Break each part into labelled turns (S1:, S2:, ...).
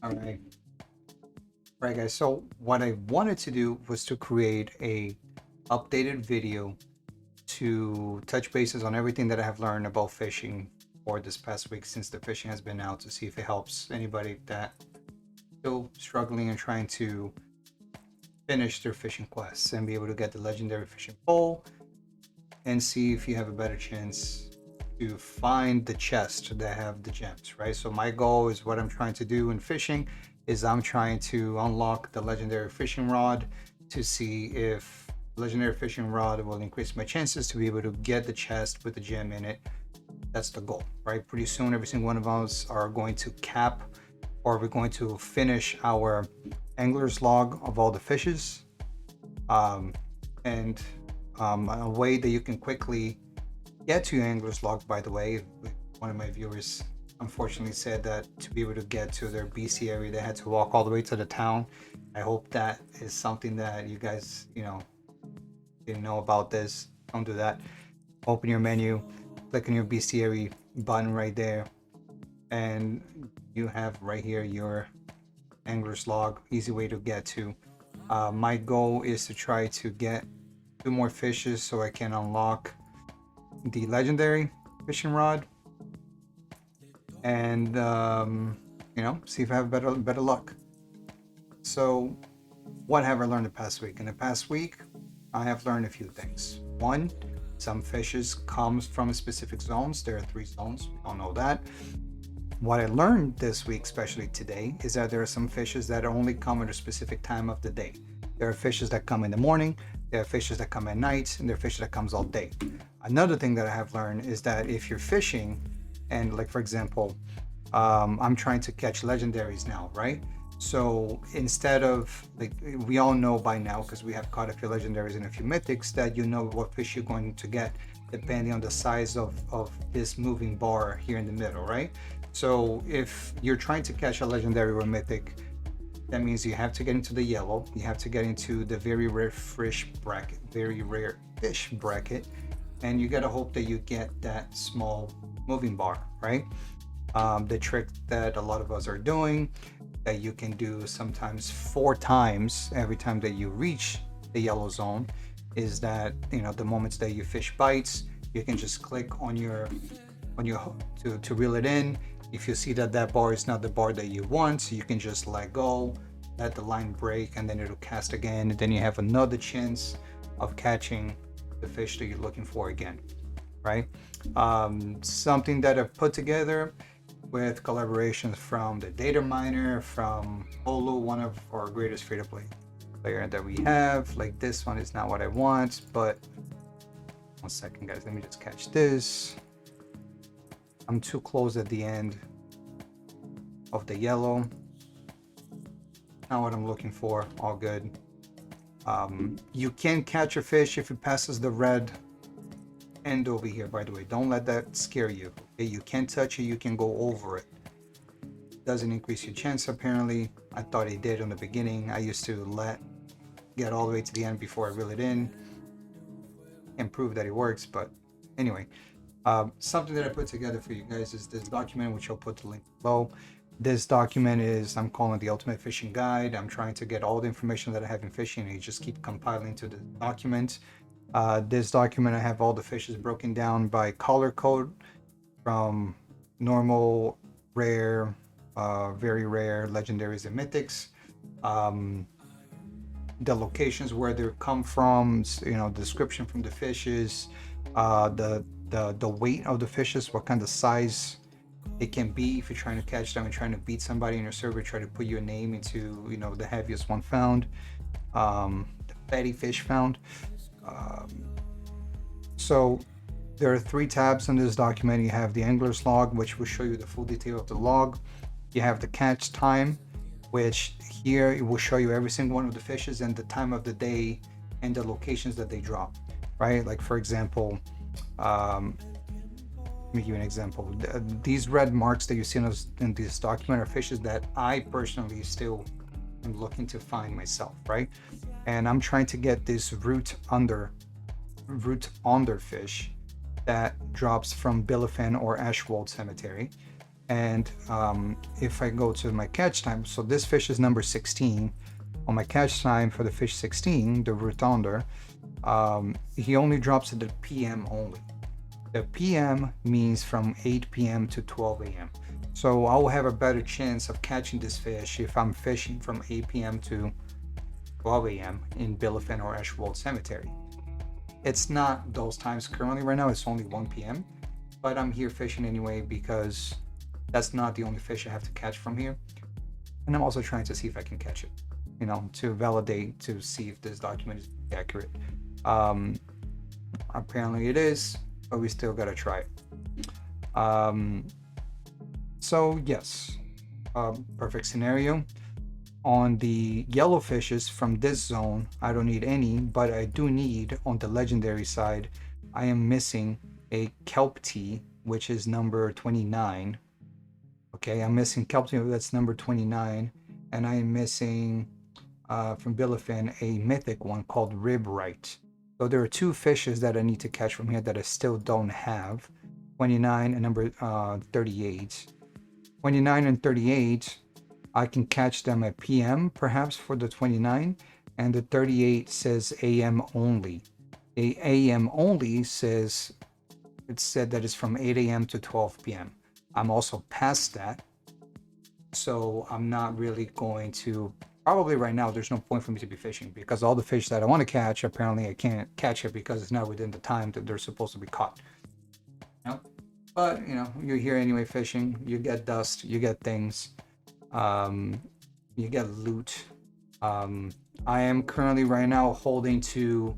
S1: All right. All right, guys. So what I wanted to do was to create a updated video to touch bases on everything that I have learned about fishing for this past week since the fishing has been out, to see if it helps anybody that still struggling and trying to finish their fishing quests and be able to get the legendary fishing pole and see if you have a better chance to find the chest that have the gems, right? So my goal is what I'm trying to do in fishing is I'm trying to unlock the legendary fishing rod to see if legendary fishing rod will increase my chances to be able to get the chest with the gem in it. That's the goal, right? Pretty soon, every single one of us are going to cap, or we're going to finish our angler's log of all the fishes. Um, and a way that you can quickly get to your angler's log, by the way, one of my viewers unfortunately said that to be able to get to their BC area, they had to walk all the way to the town. I hope that is something that you guys, didn't know about this. Don't do that. Open your menu, click on your bestiary button right there, and you have right here your angler's log. Easy way to get to. My goal is to try to get 2 more fishes so I can unlock the legendary fishing rod, and see if I have better luck. So what have I learned the past week? In the past week, I have learned a few things. One, some fishes comes from specific zones. There are 3 zones. We all know that. What I learned this week, especially today, is that there are some fishes that only come at a specific time of the day. There are fishes that come in the morning, there are fishes that come at night, and there are fishes that comes all day. Another thing that I have learned is that if you're fishing, and like for example, I'm trying to catch legendaries now, right? So instead of, like, we all know by now, because we have caught a few legendaries and a few mythics, that you know what fish you're going to get depending on the size of this moving bar here in the middle, right? So if you're trying to catch a legendary or mythic, that means you have to get into the yellow, you have to get into the very rare fish bracket, and you gotta hope that you get that small moving bar, right? The trick that a lot of us are doing, that you can do sometimes 4 times every time that you reach the yellow zone, is that the moments that your fish bites, you can just click on your hook to reel it in. If you see that that bar is not the bar that you want, so you can just let go, let the line break, and then it'll cast again, and then you have another chance of catching the fish that you're looking for again, right? Something that I've put together with collaborations from the data miner, from Olu, one of our greatest free-to-play player that we have. Like, this one is not what I want, but 1 second, guys, let me just catch this. I'm too close at the end of the yellow. Not what I'm looking for. All good. You can catch a fish if it passes the red end over here, by the way. Don't let that scare you. Okay? You can touch it, you can go over it. Doesn't increase your chance, apparently. I thought it did in the beginning. I used to get all the way to the end before I reel it in and prove that it works. But anyway, something that I put together for you guys is this document, which I'll put the link below. This document is, I'm calling the Ultimate Fishing Guide. I'm trying to get all the information that I have in fishing, and you just keep compiling to the document. This document, I have all the fishes broken down by color code, from normal, rare, very rare, legendaries, and mythics. The locations where they come from, description from the fishes, the weight of the fishes, what kind of size it can be. If you're trying to catch them and trying to beat somebody in your server, try to put your name into the heaviest one found, the fatty fish found. So there are 3 tabs in this document. You have the angler's log, which will show you the full detail of the log. You have the catch time, which here it will show you every single one of the fishes and the time of the day and the locations that they drop, right? Like, for example, let me give you an example. These red marks that you see in this document are fishes that I personally still am looking to find myself, right? And I'm trying to get this root under fish that drops from Billafin or Ashwold Cemetery. And if I go to my catch time, so this fish is number 16. On my catch time for the fish 16, the Rotonder, he only drops at the PM only. The PM means from 8 p.m. to 12 a.m. So I'll have a better chance of catching this fish if I'm fishing from 8 p.m. to 12 a.m. in Billafin or Ashwold Cemetery. It's not those times currently right now, it's only 1 p.m. But I'm here fishing anyway because that's not the only fish I have to catch from here. And I'm also trying to see if I can catch it, to validate, to see if this document is accurate. Apparently it is, but we still gotta try it. So yes, perfect scenario. On the yellow fishes from this zone, I don't need any, but I do need on the legendary side, I am missing a kelp tea, which is number 29. Okay, I'm missing kelp tea, that's number 29, and I am missing from Billafin a mythic one called Ribrite. So there are two fishes that I need to catch from here that I still don't have, 29 and number 38. 29 and 38, I can catch them at PM perhaps for the 29, and the 38 says AM only. A AM only says, it said that it's from 8 a.m. to 12 p.m. I'm also past that, so I'm not really going to, probably right now there's no point for me to be fishing because all the fish that I want to catch, apparently I can't catch it because it's not within the time that they're supposed to be caught. But you're here anyway fishing, you get dust, you get things, you get loot. I am currently right now holding to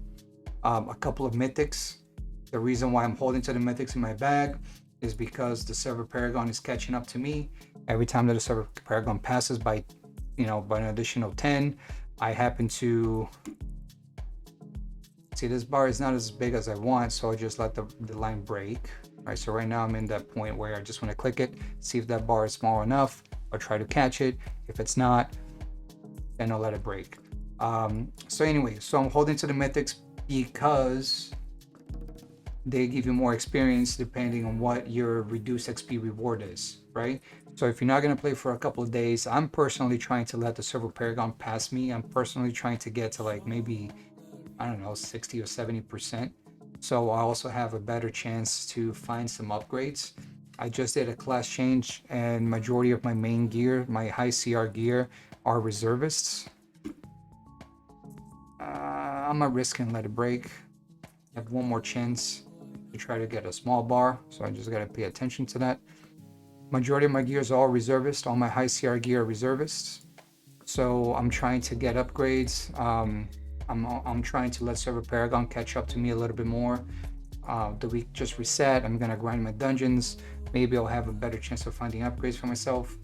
S1: a couple of mythics. The reason why I'm holding to the mythics in my bag is because the Silver Paragon is catching up to me. Every time that the Silver Paragon passes by an additional 10, I happen to see this bar is not as big as I want, so I just let the line break. All right, so right now I'm in that point where I just want to click it, see if that bar is small enough, or try to catch it. If it's not, then I'll let it break. So anyway, so I'm holding to the mythics because they give you more experience depending on what your reduced XP reward is, right? So if you're not going to play for a couple of days, I'm personally trying to let the Silver Paragon pass me. I'm personally trying to get to like maybe, I don't know, 60 or 70%. So I also have a better chance to find some upgrades. I just did a class change and majority of my main gear, my high CR gear, are reservists. I'm not risking let it break. I have one more chance to try to get a small bar, so I just got to pay attention to that. Majority of my gears are all reservist. All my high CR gear are reservists. So I'm trying to get upgrades. I'm trying to let Silver Paragon catch up to me a little bit more. The week just reset. I'm gonna grind my dungeons. Maybe I'll have a better chance of finding upgrades for myself.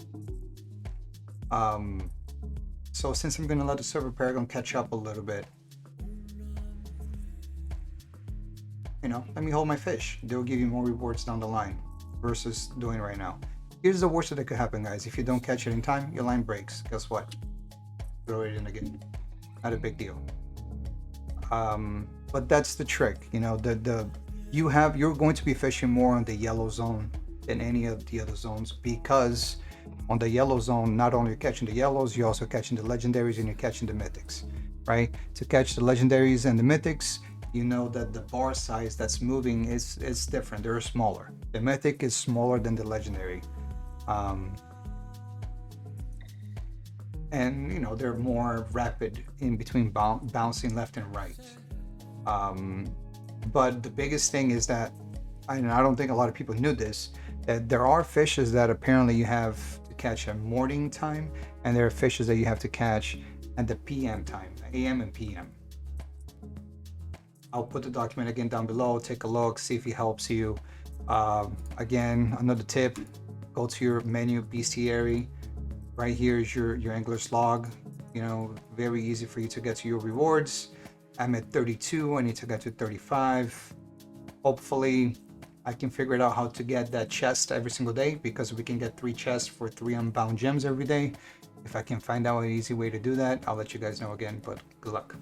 S1: So since I'm gonna let the Silver Paragon catch up a little bit, let me hold my fish. They'll give you more rewards down the line versus doing right now. Here's the worst that could happen, guys. If you don't catch it in time, your line breaks. Guess what? Throw it in again. Not a big deal. But that's the trick. You're going to be fishing more on the yellow zone than any of the other zones, because on the yellow zone, not only you're catching the yellows, you're also catching the legendaries and you're catching the mythics, right? To catch the legendaries and the mythics, you know that the bar size that's moving is different. They're smaller. The mythic is smaller than the legendary. And they're more rapid in between bouncing left and right. But the biggest thing is that, and I don't think a lot of people knew this, that there are fishes that apparently you have to catch at morning time, and there are fishes that you have to catch at the PM time, AM and PM. I'll put the document again down below. Take a look, see if it helps you. Again, another tip, go to your menu, bestiary. Right here is your angler's log. Very easy for you to get to your rewards. I'm at 32, I need to get to 35. Hopefully I can figure it out how to get that chest every single day, because we can get 3 chests for 3 unbound gems every day. If I can find out an easy way to do that, I'll let you guys know again, but good luck.